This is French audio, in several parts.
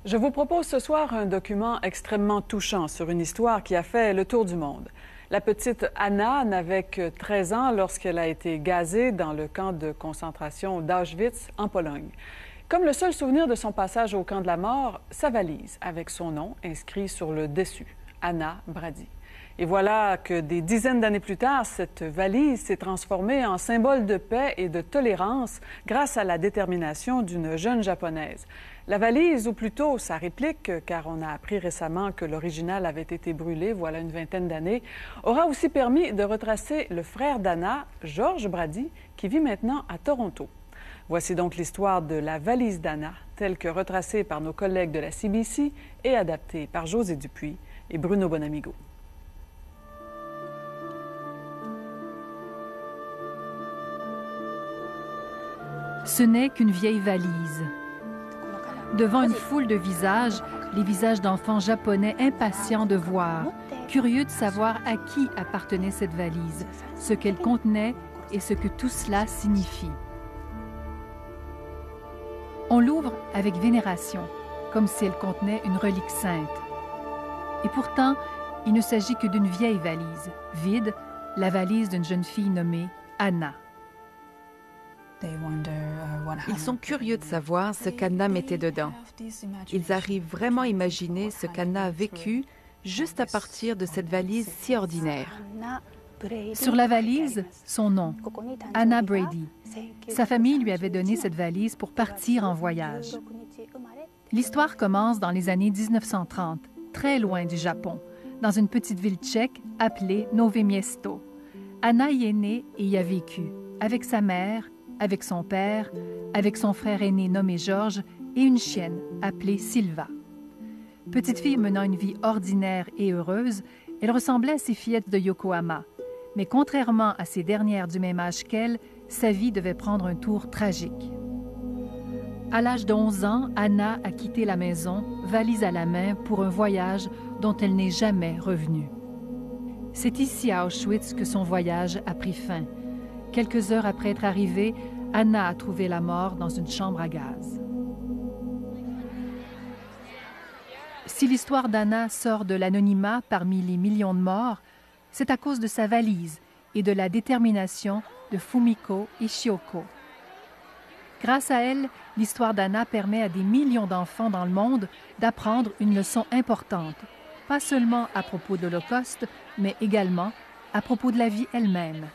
Je vous propose ce soir un document extrêmement touchant sur une histoire qui a fait le tour du monde. La petite Anna n'avait que 13 ans lorsqu'elle a été gazée dans le camp de concentration d'Auschwitz en Pologne. Comme le seul souvenir de son passage au camp de la mort, sa valise avec son nom inscrit sur le dessus, Anna Brady. Et voilà que des dizaines d'années plus tard, cette valise s'est transformée en symbole de paix et de tolérance grâce à la détermination d'une jeune japonaise. La valise, ou plutôt sa réplique, car on a appris récemment que l'original avait été brûlé voilà une vingtaine d'années, aura aussi permis de retracer le frère d'Anna, George Brady, qui vit maintenant à Toronto. Voici donc l'histoire de la valise d'Anna, telle que retracée par nos collègues de la CBC et adaptée par José Dupuis et Bruno Bonamigo. Ce n'est qu'une vieille valise. Devant une foule de visages, les visages d'enfants japonais impatients de voir, curieux de savoir à qui appartenait cette valise, ce qu'elle contenait et ce que tout cela signifie. On l'ouvre avec vénération, comme si elle contenait une relique sainte. Et pourtant, il ne s'agit que d'une vieille valise, vide, la valise d'une jeune fille nommée Anna. Ils sont curieux de savoir ce qu'Anna mettait dedans. Ils arrivent vraiment à imaginer ce qu'Anna a vécu juste à partir de cette valise si ordinaire. Sur la valise, son nom, Anna Brady. Sa famille lui avait donné cette valise pour partir en voyage. L'histoire commence dans les années 1930, très loin du Japon, dans une petite ville tchèque appelée Nové Město. Anna y est née et y a vécu, avec sa mère, avec son père, avec son frère aîné nommé George et une chienne appelée Silva. Petite fille menant une vie ordinaire et heureuse, elle ressemblait à ses fillettes de Yokohama. Mais contrairement à ses dernières du même âge qu'elle, sa vie devait prendre un tour tragique. À l'âge de 11 ans, Anna a quitté la maison, valise à la main, pour un voyage dont elle n'est jamais revenue. C'est ici à Auschwitz que son voyage a pris fin. Quelques heures après être arrivée, Anna a trouvé la mort dans une chambre à gaz. Si l'histoire d'Anna sort de l'anonymat parmi les millions de morts, c'est à cause de sa valise et de la détermination de Fumiko Ishioko. Grâce à elle, l'histoire d'Anna permet à des millions d'enfants dans le monde d'apprendre une leçon importante, pas seulement à propos de l'Holocauste, mais également à propos de la vie elle-même.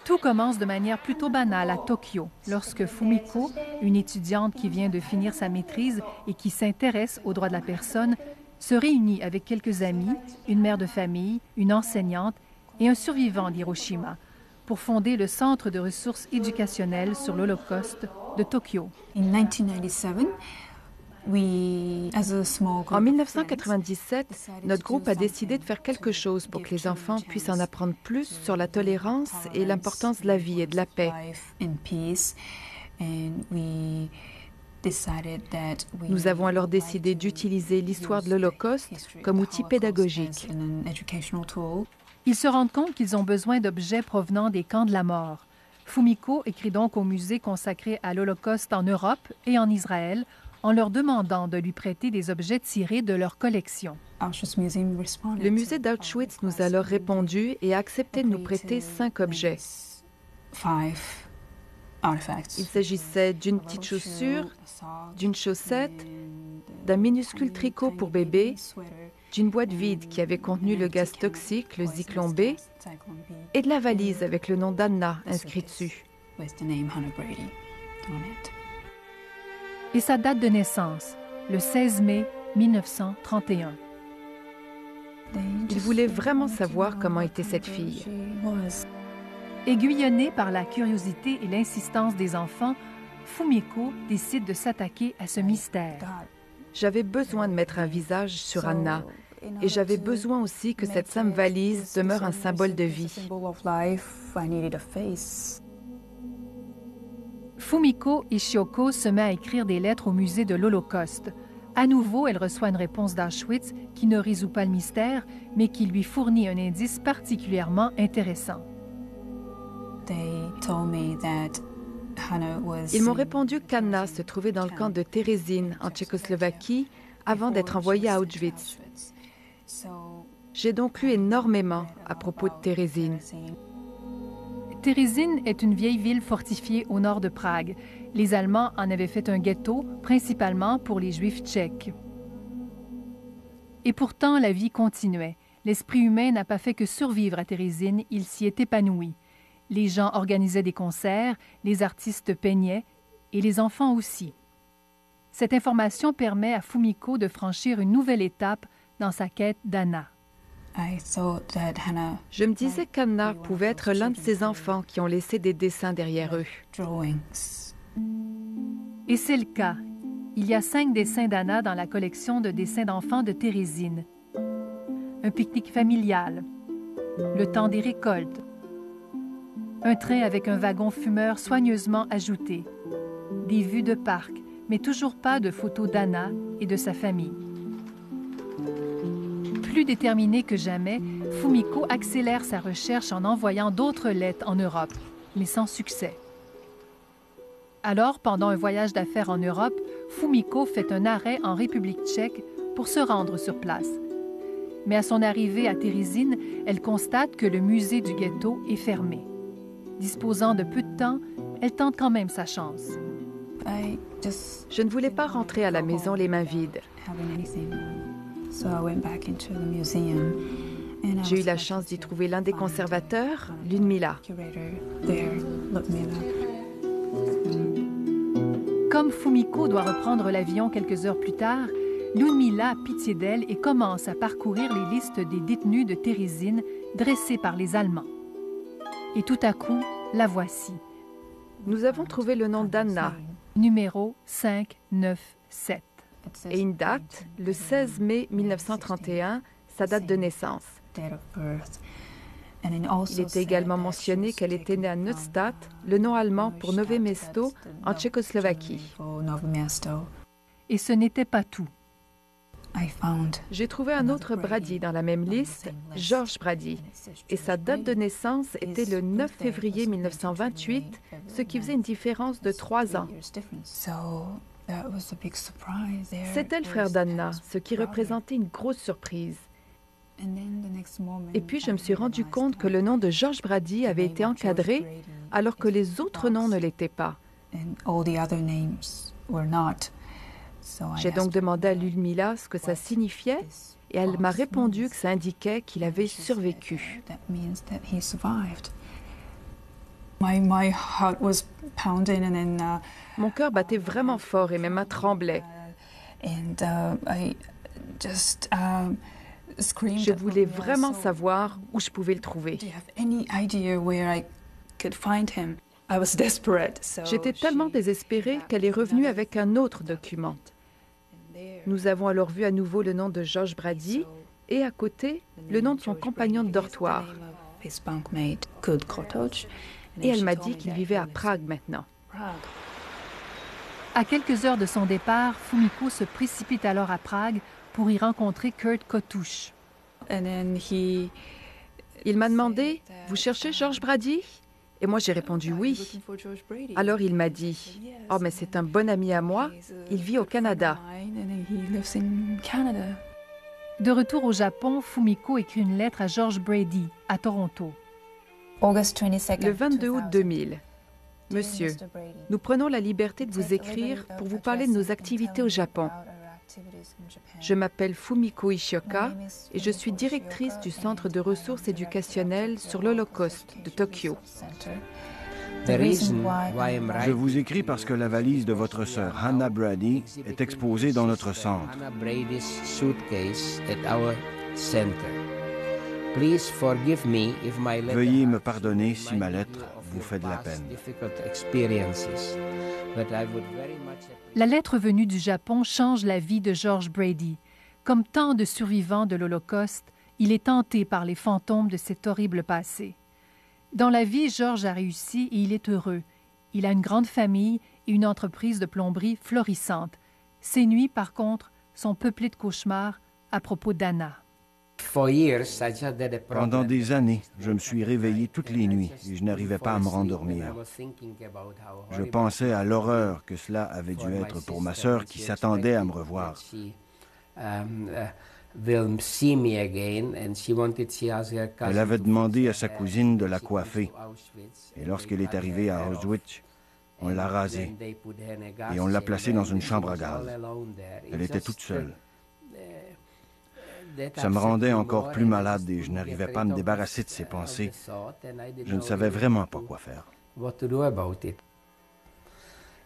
Tout commence de manière plutôt banale à Tokyo, lorsque Fumiko, une étudiante qui vient de finir sa maîtrise et qui s'intéresse aux droits de la personne, se réunit avec quelques amis, une mère de famille, une enseignante et un survivant d'Hiroshima, pour fonder le Centre de ressources éducationnelles sur l'Holocauste de Tokyo. En 1997, notre groupe a décidé de faire quelque chose pour que les enfants puissent en apprendre plus sur la tolérance et l'importance de la vie et de la paix. Nous avons alors décidé d'utiliser l'histoire de l'Holocauste comme outil pédagogique. Ils se rendent compte qu'ils ont besoin d'objets provenant des camps de la mort. Fumiko écrit donc au musée consacré à l'Holocauste en Europe et en Israël, en leur demandant de lui prêter des objets tirés de leur collection. Le musée d'Auschwitz nous a alors répondu et a accepté de nous prêter 5 objets. Il s'agissait d'une petite chaussure, d'une chaussette, d'un minuscule tricot pour bébé, d'une boîte vide qui avait contenu le gaz toxique, le Zyklon B, et de la valise avec le nom d'Anna inscrit dessus. Et sa date de naissance, le 16 mai 1931. Il voulait vraiment savoir comment était cette fille. Aiguillonnée par la curiosité et l'insistance des enfants, Fumiko décide de s'attaquer à ce mystère. J'avais besoin de mettre un visage sur Anna et j'avais besoin aussi que cette simple valise demeure un symbole de vie. Fumiko Ishioko se met à écrire des lettres au musée de l'Holocauste. À nouveau, elle reçoit une réponse d'Auschwitz qui ne résout pas le mystère, mais qui lui fournit un indice particulièrement intéressant. Ils m'ont répondu qu'Anna se trouvait dans le camp de Terezín, en Tchécoslovaquie, avant d'être envoyée à Auschwitz. J'ai donc lu énormément à propos de Terezín. Terezín est une vieille ville fortifiée au nord de Prague. Les Allemands en avaient fait un ghetto, principalement pour les Juifs tchèques. Et pourtant, la vie continuait. L'esprit humain n'a pas fait que survivre à Terezín, il s'y est épanoui. Les gens organisaient des concerts, les artistes peignaient, et les enfants aussi. Cette information permet à Fumiko de franchir une nouvelle étape dans sa quête d'Anna. Je me disais qu'Anna pouvait être l'un de ces enfants qui ont laissé des dessins derrière eux. Et c'est le cas. Il y a 5 dessins d'Anna dans la collection de dessins d'enfants de Terezín. Un pique-nique familial, le temps des récoltes, un train avec un wagon fumeur soigneusement ajouté, des vues de parc, mais toujours pas de photos d'Anna et de sa famille. Plus déterminée que jamais, Fumiko accélère sa recherche en envoyant d'autres lettres en Europe, mais sans succès. Alors, pendant un voyage d'affaires en Europe, Fumiko fait un arrêt en République tchèque pour se rendre sur place. Mais à son arrivée à Terezín, elle constate que le musée du ghetto est fermé. Disposant de peu de temps, elle tente quand même sa chance. Je ne voulais pas rentrer à la maison les mains vides. J'ai eu la chance d'y trouver l'un des conservateurs, Ludmila. Comme Fumiko doit reprendre l'avion quelques heures plus tard, Ludmila a pitié d'elle et commence à parcourir les listes des détenus de Terezín dressées par les Allemands. Et tout à coup, la voici. Nous avons trouvé le nom d'Anna. Numéro 597. Et une date, le 16 mai 1931, sa date de naissance. Il était également mentionné qu'elle était née à Neustadt, le nom allemand pour Nové Mesto, en Tchécoslovaquie. Et ce n'était pas tout. J'ai trouvé un autre Brady dans la même liste, Georges Brady, et sa date de naissance était le 9 février 1928, ce qui faisait une différence de 3 ans. C'était le frère d'Anna, ce qui représentait une grosse surprise. Et puis je me suis rendu compte que le nom de Georges Brady avait été encadré alors que les autres noms ne l'étaient pas. J'ai donc demandé à Ludmila ce que ça signifiait et elle m'a répondu que ça indiquait qu'il avait survécu. Mon cœur battait vraiment fort et mes mains tremblaient. Je voulais vraiment savoir où je pouvais le trouver. J'étais tellement désespérée qu'elle est revenue avec un autre document. Nous avons alors vu à nouveau le nom de Georges Brady et à côté, le nom de son compagnon de dortoir. Et elle m'a dit qu'il vivait à Prague maintenant. À quelques heures de son départ, Fumiko se précipite alors à Prague pour y rencontrer Kurt Kotouche. Il m'a demandé « Vous cherchez Georges Brady ?» Et moi, j'ai répondu « Oui ». Alors il m'a dit « Oh, mais c'est un bon ami à moi, il vit au Canada. » De retour au Japon, Fumiko écrit une lettre à George Brady, à Toronto. Le 22 août 2000. Monsieur, nous prenons la liberté de vous écrire pour vous parler de nos activités au Japon. Je m'appelle Fumiko Ishioka et je suis directrice du Centre de ressources éducationnelles sur l'Holocauste de Tokyo. Je vous écris parce que la valise de votre sœur Hannah Brady est exposée dans notre centre. Veuillez me pardonner si ma lettre vous fait de la peine. La lettre venue du Japon change la vie de George Brady. Comme tant de survivants de l'Holocauste, il est hanté par les fantômes de cet horrible passé. Dans la vie, George a réussi et il est heureux. Il a une grande famille et une entreprise de plomberie florissante. Ses nuits, par contre, sont peuplées de cauchemars à propos d'Anna. Pendant des années, je me suis réveillé toutes les nuits et je n'arrivais pas à me rendormir. Je pensais à l'horreur que cela avait dû être pour ma sœur qui s'attendait à me revoir. Elle avait demandé à sa cousine de la coiffer. Et lorsqu'elle est arrivée à Auschwitz, on l'a rasée et on l'a placée dans une chambre à gaz. Elle était toute seule. Ça me rendait encore plus malade et je n'arrivais pas à me débarrasser de ces pensées. Je ne savais vraiment pas quoi faire.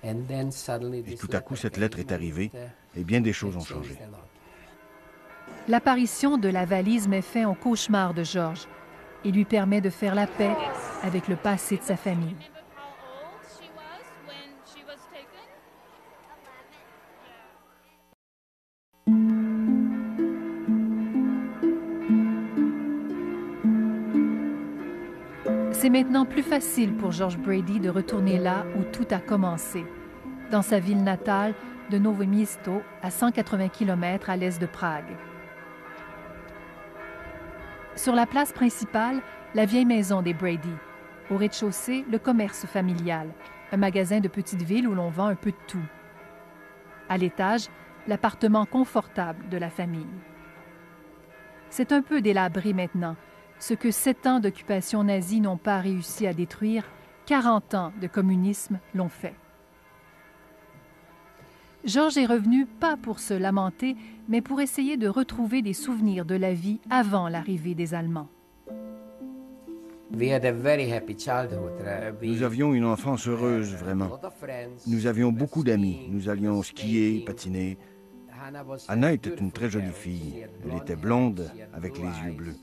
Et tout à coup, cette lettre est arrivée et bien des choses ont changé. L'apparition de la valise met fin au cauchemar de George et lui permet de faire la paix avec le passé de sa famille. C'est maintenant plus facile pour George Brady de retourner là où tout a commencé, dans sa ville natale de Nowe Město, à 180 km à l'est de Prague. Sur la place principale, la vieille maison des Brady. Au rez-de-chaussée, le commerce familial, un magasin de petite ville où l'on vend un peu de tout. À l'étage, l'appartement confortable de la famille. C'est un peu délabré maintenant. Ce que 7 ans d'occupation nazie n'ont pas réussi à détruire, 40 ans de communisme l'ont fait. George est revenu pas pour se lamenter, mais pour essayer de retrouver des souvenirs de la vie avant l'arrivée des Allemands. Nous avions une enfance heureuse, vraiment. Nous avions beaucoup d'amis. Nous allions skier, patiner. Anna était une très jolie fille. Elle était blonde, avec les yeux bleus.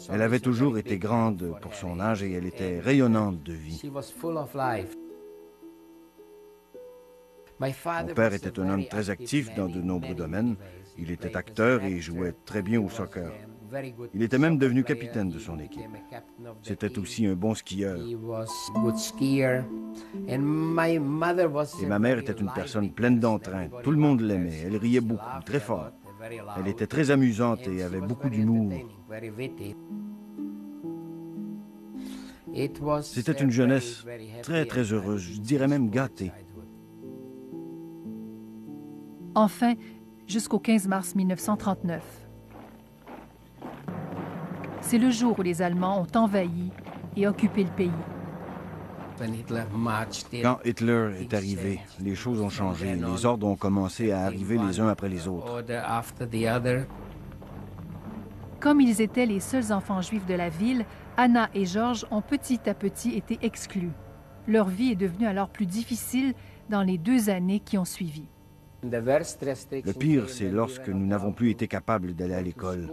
Elle avait toujours été grande pour son âge et elle était rayonnante de vie. Mon père était un homme très actif dans de nombreux domaines. Il était acteur et jouait très bien au soccer. Il était même devenu capitaine de son équipe. C'était aussi un bon skieur. Et ma mère était une personne pleine d'entrain. Tout le monde l'aimait. Elle riait beaucoup, très fort. Elle était très amusante et avait beaucoup d'humour. C'était une jeunesse très, très heureuse, je dirais même gâtée. Enfin, jusqu'au 15 mars 1939. C'est le jour où les Allemands ont envahi et occupé le pays. Quand Hitler est arrivé, les choses ont changé. Les ordres ont commencé à arriver les uns après les autres. Comme ils étaient les seuls enfants juifs de la ville, Anna et George ont petit à petit été exclus. Leur vie est devenue alors plus difficile dans les 2 années qui ont suivi. Le pire, c'est lorsque nous n'avons plus été capables d'aller à l'école.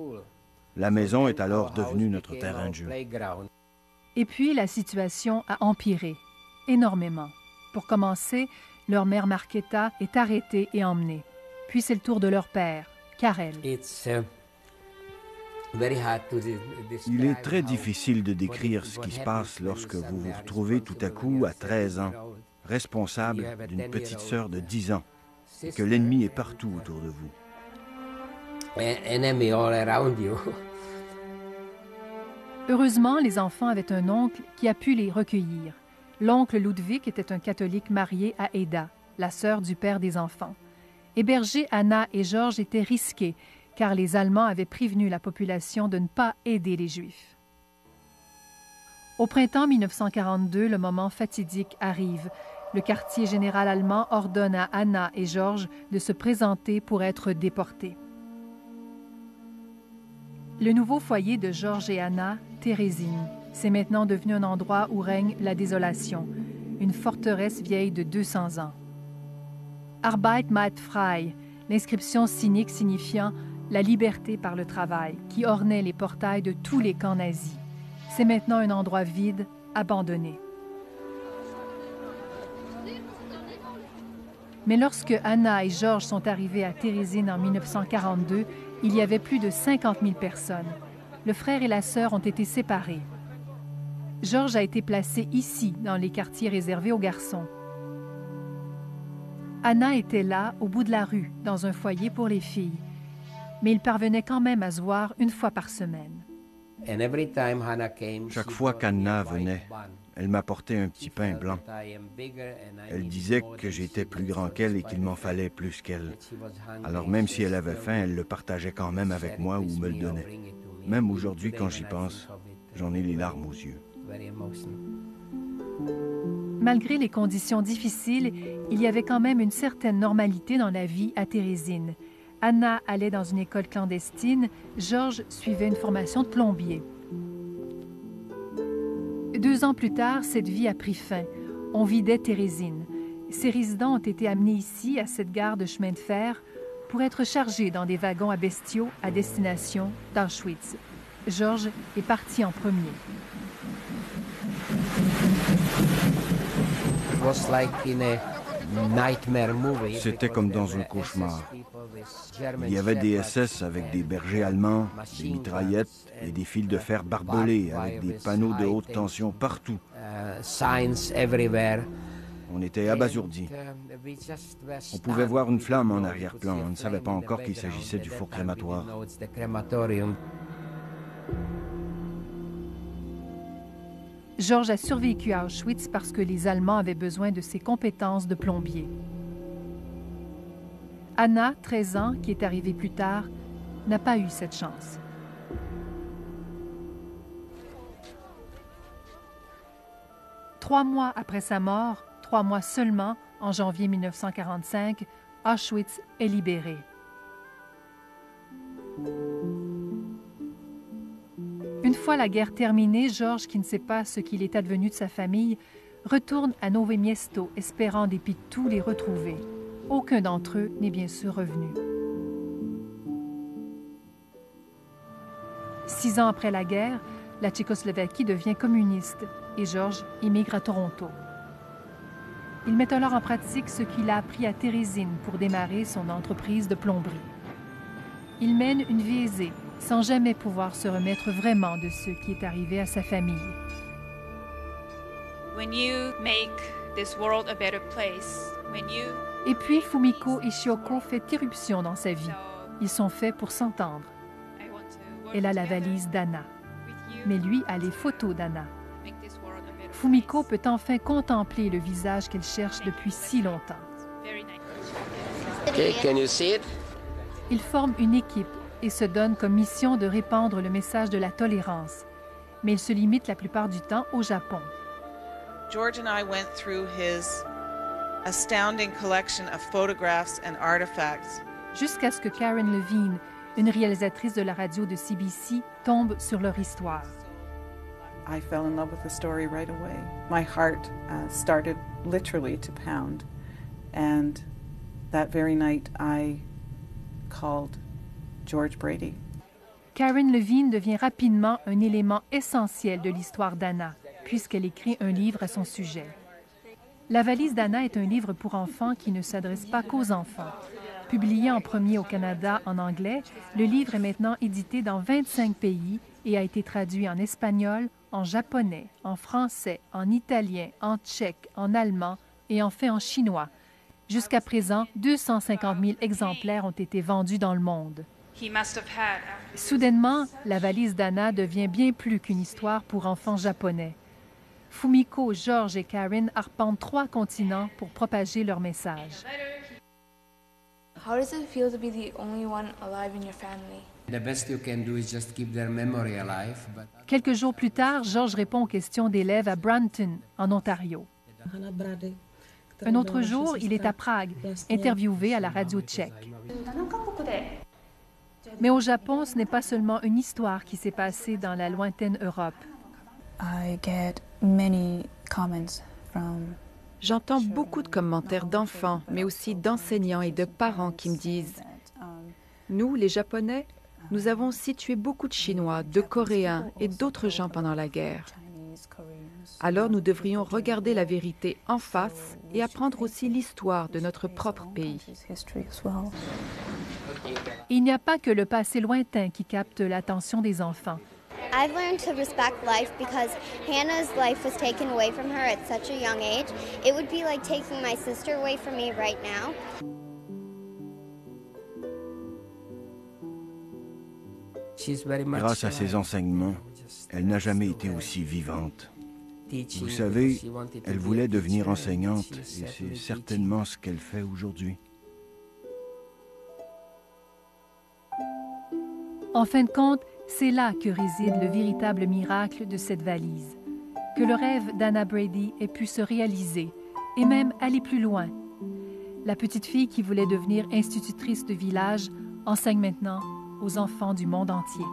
La maison est alors devenue notre terrain de jeu. Et puis, la situation a empiré, énormément. Pour commencer, leur mère Markéta est arrêtée et emmenée. Puis c'est le tour de leur père, Karel. Il est très difficile de décrire ce qui se passe lorsque vous vous retrouvez tout à coup à 13 ans, responsable d'une petite sœur de 10 ans, et que l'ennemi est partout autour de vous. Heureusement, les enfants avaient un oncle qui a pu les recueillir. L'oncle Ludwig était un catholique marié à Eda, la sœur du père des enfants. Héberger Anna et George était risqué, car les Allemands avaient prévenu la population de ne pas aider les Juifs. Au printemps 1942, le moment fatidique arrive. Le quartier général allemand ordonne à Anna et George de se présenter pour être déportés. Le nouveau foyer de George et Anna, Térésine, c'est maintenant devenu un endroit où règne la désolation, une forteresse vieille de 200 ans. Arbeit macht frei, l'inscription cynique signifiant la liberté par le travail, qui ornait les portails de tous les camps nazis. C'est maintenant un endroit vide, abandonné. Mais lorsque Anna et George sont arrivés à Térésine en 1942, il y avait plus de 50 000 personnes. Le frère et la sœur ont été séparés. George a été placé ici, dans les quartiers réservés aux garçons. Anna était là, au bout de la rue, dans un foyer pour les filles. mais ils parvenaient quand même à se voir une fois par semaine. Chaque fois qu'Anna venait, elle m'apportait un petit pain blanc. Elle disait que j'étais plus grand qu'elle et qu'il m'en fallait plus qu'elle. Alors même si elle avait faim, elle le partageait quand même avec moi ou me le donnait. Même aujourd'hui, quand j'y pense, j'en ai les larmes aux yeux. Malgré les conditions difficiles, il y avait quand même une certaine normalité dans la vie à Térésine. Anna allait dans une école clandestine, Georges suivait une formation de plombier. 2 ans plus tard, cette vie a pris fin. On vidait Térésine. Ses résidents ont été amenés ici, à cette gare de chemin de fer, pour être chargés dans des wagons à bestiaux à destination d'Auschwitz. Georges est parti en premier. C'était comme dans un cauchemar. Il y avait des SS avec des bergers allemands, des mitraillettes et des fils de fer barbelés avec des panneaux de haute tension partout. On était abasourdis. On pouvait voir une flamme en arrière-plan. On ne savait pas encore qu'il s'agissait du four crématoire. Georges a survécu à Auschwitz parce que les Allemands avaient besoin de ses compétences de plombier. Anna, 13 ans, qui est arrivée plus tard, n'a pas eu cette chance. Trois mois après sa mort, 3 mois seulement, en janvier 1945, Auschwitz est libéré. Une fois la guerre terminée, Georges, qui ne sait pas ce qu'il est advenu de sa famille, retourne à Nowe Miesto, espérant dépit de tout les retrouver. Aucun d'entre eux n'est bien sûr revenu. 6 ans après la guerre, la Tchécoslovaquie devient communiste et Georges émigre à Toronto. Il met alors en pratique ce qu'il a appris à Térésine pour démarrer son entreprise de plomberie. Il mène une vie aisée, sans jamais pouvoir se remettre vraiment de ce qui est arrivé à sa famille. Et puis Fumiko Ishioko fait irruption dans sa vie. Ils sont faits pour s'entendre. Elle a la valise d'Anna, mais lui a les photos d'Anna. Fumiko peut enfin contempler le visage qu'elle cherche depuis si longtemps. Ils forment une équipe et se donnent comme mission de répandre le message de la tolérance. Mais ils se limitent la plupart du temps au Japon. George and I went through his astounding collection of photographs and artifacts. Jusqu'à ce que Karen Levine, une réalisatrice de la radio de CBC, tombe sur leur histoire. I fell in love with the story right away. My heart started literally to pound. And that very night I called George Brady. Karen Levine devient rapidement un élément essentiel de l'histoire d'Anna, puisqu'elle écrit un livre à son sujet. La valise d'Anna est un livre pour enfants qui ne s'adresse pas qu'aux enfants. Publié en premier au Canada en anglais, le livre est maintenant édité dans 25 pays et a été traduit en espagnol, en japonais, en français, en italien, en tchèque, en allemand et enfin en chinois. Jusqu'à présent, 250 000 exemplaires ont été vendus dans le monde. Soudainement, la valise d'Anna devient bien plus qu'une histoire pour enfants japonais. Fumiko, Georges et Karen arpentent 3 continents pour propager leur message. How does it feel to be the only one alive in your family? The best you can do is just keep their memory alive. Quelques jours plus tard, Georges répond aux questions d'élèves à Brampton, en Ontario. Un autre jour, il est à Prague, interviewé à la radio tchèque. Mais au Japon, ce n'est pas seulement une histoire qui s'est passée dans la lointaine Europe. J'entends beaucoup de commentaires d'enfants, mais aussi d'enseignants et de parents qui me disent « Nous, les Japonais, nous avons aussi tué beaucoup de Chinois, de Coréens et d'autres gens pendant la guerre. Alors nous devrions regarder la vérité en face et apprendre aussi l'histoire de notre propre pays. » Il n'y a pas que le passé lointain qui capte l'attention des enfants. I've learned to respect life because Hannah's life was taken away from her at such a young age. It would be like taking my sister away from me right now. Grâce à ses enseignements, elle n'a jamais été aussi vivante. Vous savez, elle voulait devenir enseignante et c'est certainement ce qu'elle fait aujourd'hui. En fin de compte, c'est là que réside le véritable miracle de cette valise. Que le rêve d'Hannah Brady ait pu se réaliser et même aller plus loin. La petite fille qui voulait devenir institutrice de village enseigne maintenant aux enfants du monde entier.